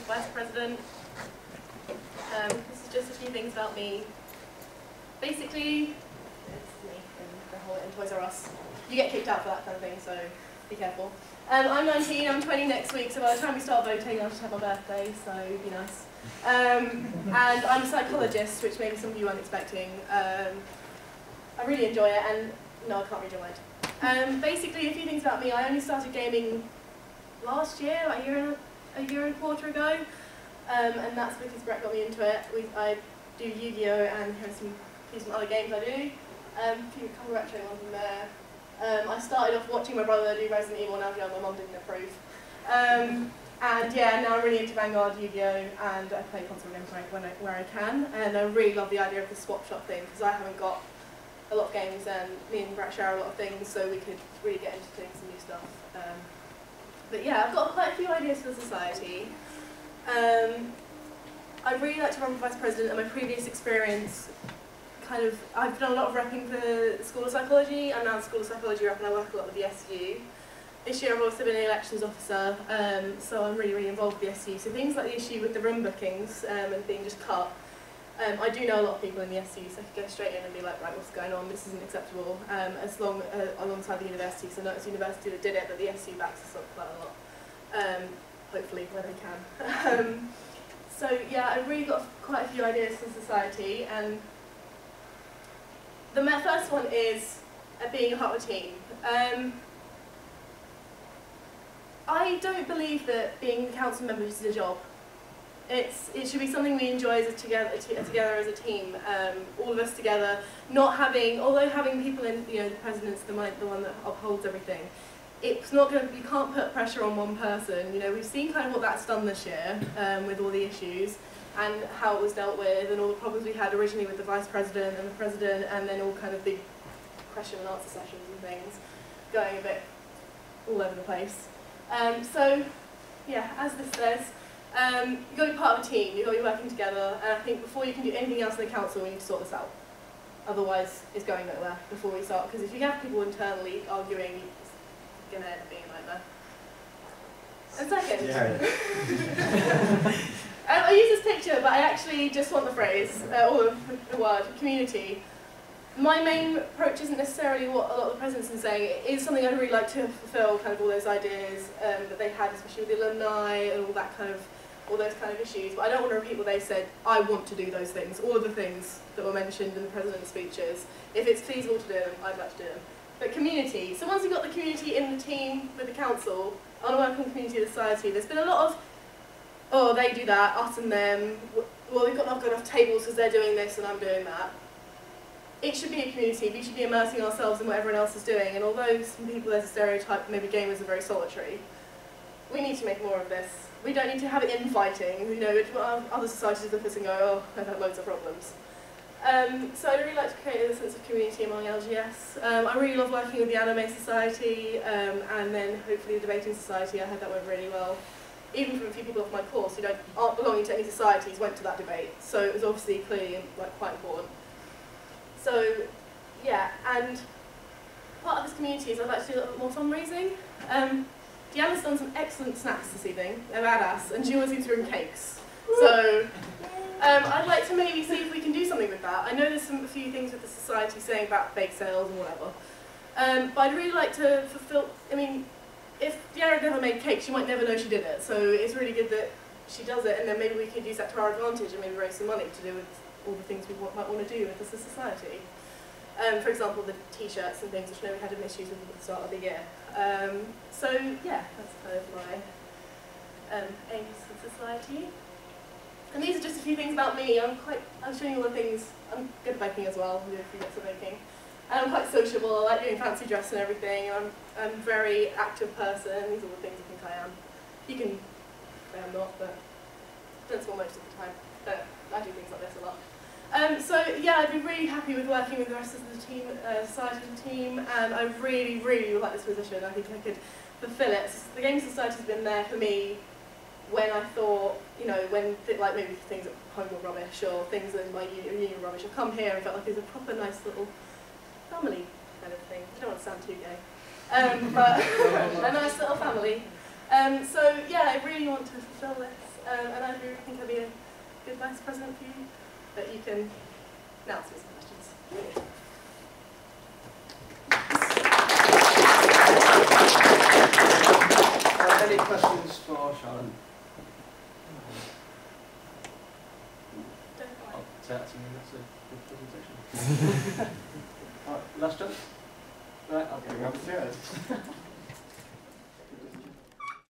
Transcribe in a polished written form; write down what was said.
Vice President. This is just a few things about me. Basically, it's me and the whole in Toys R Us. You get kicked out for that kind of thing, so be careful. I'm 19, I'm 20 next week, so by the time we start voting, I'll just have my birthday, so be nice. And I'm a psychologist, which maybe some of you aren't expecting. I really enjoy it, and no, I can't read your mind. Basically, a few things about me. I only started gaming last year, like a year and a quarter ago, and that's because Brett got me into it. I do Yu-Gi-Oh! And here's some other games I do. A few couple of retro ones in there. I started off watching my brother do Resident Evil when I was young. My mum didn't approve. And yeah, now I'm really into Vanguard, Yu-Gi-Oh! And I play console games where I can. And I really love the idea of the swap shop thing, because I haven't got a lot of games, and me and Brett share a lot of things, so we could really get into doing some new stuff. But yeah, I've got quite a few ideas for the society. I'd really like to run for Vice President, and my previous experience, I've done a lot of repping for the School of Psychology. I'm now the School of Psychology rep, and I work a lot with the SU. This year I've also been an elections officer, so I'm really, really involved with the SU. So things like the issue with the room bookings and being just cut, I do know a lot of people in the SU, so I could go straight in and be like, right, what's going on? This isn't acceptable. Alongside the university, so not as university that did it, but the SU backs us up quite a lot. Hopefully, where they can. So yeah, I've really got quite a few ideas for society, and the first one is being a part of a team. I don't believe that being a council member is a job. It should be something we enjoy together as a team, all of us together. Although having people in, the president's the one that upholds everything. It's not going to. You can't put pressure on one person. We've seen kind of what that's done this year with all the issues and how it was dealt with, and all the problems we had originally with the vice president and the president, and then all kind of the question and answer sessions and things going a bit all over the place. So yeah, as this says. You've got to be part of a team, you've got to be working together, and I think before you can do anything else in the council, we need to sort this out. Otherwise, it's going nowhere before we start, because if you have people internally arguing, it's going to end up being a nightmare. And second, I use this picture, but I actually just want the phrase, or the word, community. My main approach isn't necessarily what a lot of the presidents are saying. It is something I'd really like to fulfil, kind of all those ideas that they had, especially with the alumni and all those kind of issues. But I don't want to repeat what they said. I want to do those things, all of the things that were mentioned in the president's speeches. If it's feasible to do them, I'd like to do them. But community. So once you've got the community in the team with the council, I want to work on the community of the society. There's been a lot of, oh, they do that, us and them. Well, we've not got enough tables because they're doing this and I'm doing that. It should be a community. We should be immersing ourselves in what everyone else is doing. And although some people, there's a stereotype, maybe gamers are very solitary, we need to make more of this. We don't need to have it infighting. Other societies look at us and go, oh, I've had loads of problems. So I'd really like to create a sense of community among LGS. I really love working with the Anime Society, and then hopefully the Debating Society. I heard that went really well. Even from a few people off my course who aren't belonging to any societies went to that debate. So it was obviously clearly quite important. So, yeah, and part of this community is I'd like to do a little bit more fundraising. Deanna's done some excellent snacks this evening, they're badass, and she always seems to bring cakes. So, I'd like to maybe see if we can do something with that. I know there's a few things with the society saying about bake sales and whatever, but I'd really like to fulfill, if Deanna had never made cakes, she might never know she did it, so it's really good that she does it, and then maybe we could use that to our advantage and maybe raise some money to do with all the things we might want to do with the society. For example, the t-shirts and things, which I know we had issues with at the start of the year. So yeah, that's kind of my aims for society. And these are just a few things about me. I'm showing you all the things. I'm good at baking as well. I do a few bits of baking. And I'm quite sociable. I like doing fancy dress and everything. I'm a very active person. These are all the things I think I am. You can say I'm not, but I don't smell most of the time. But I do things like this a lot. So yeah, I'd be really happy with working with the rest of the team, society team, and I really, really would like this position. I think I could fulfill it. So the Game Society's been there for me when I thought, when like maybe things at home were rubbish or things in my uni were rubbish. I've come here and felt like it was a proper nice little family kind of thing. I don't want to sound too gay, but a nice little family. So yeah, I really want to fulfill this. and I really think I'll be a good vice president for you. But you can now ask me some questions. Any questions for Sharon? I'll say that to you, that's a good presentation. Alright, last chance. Right, I'll Grab a chair.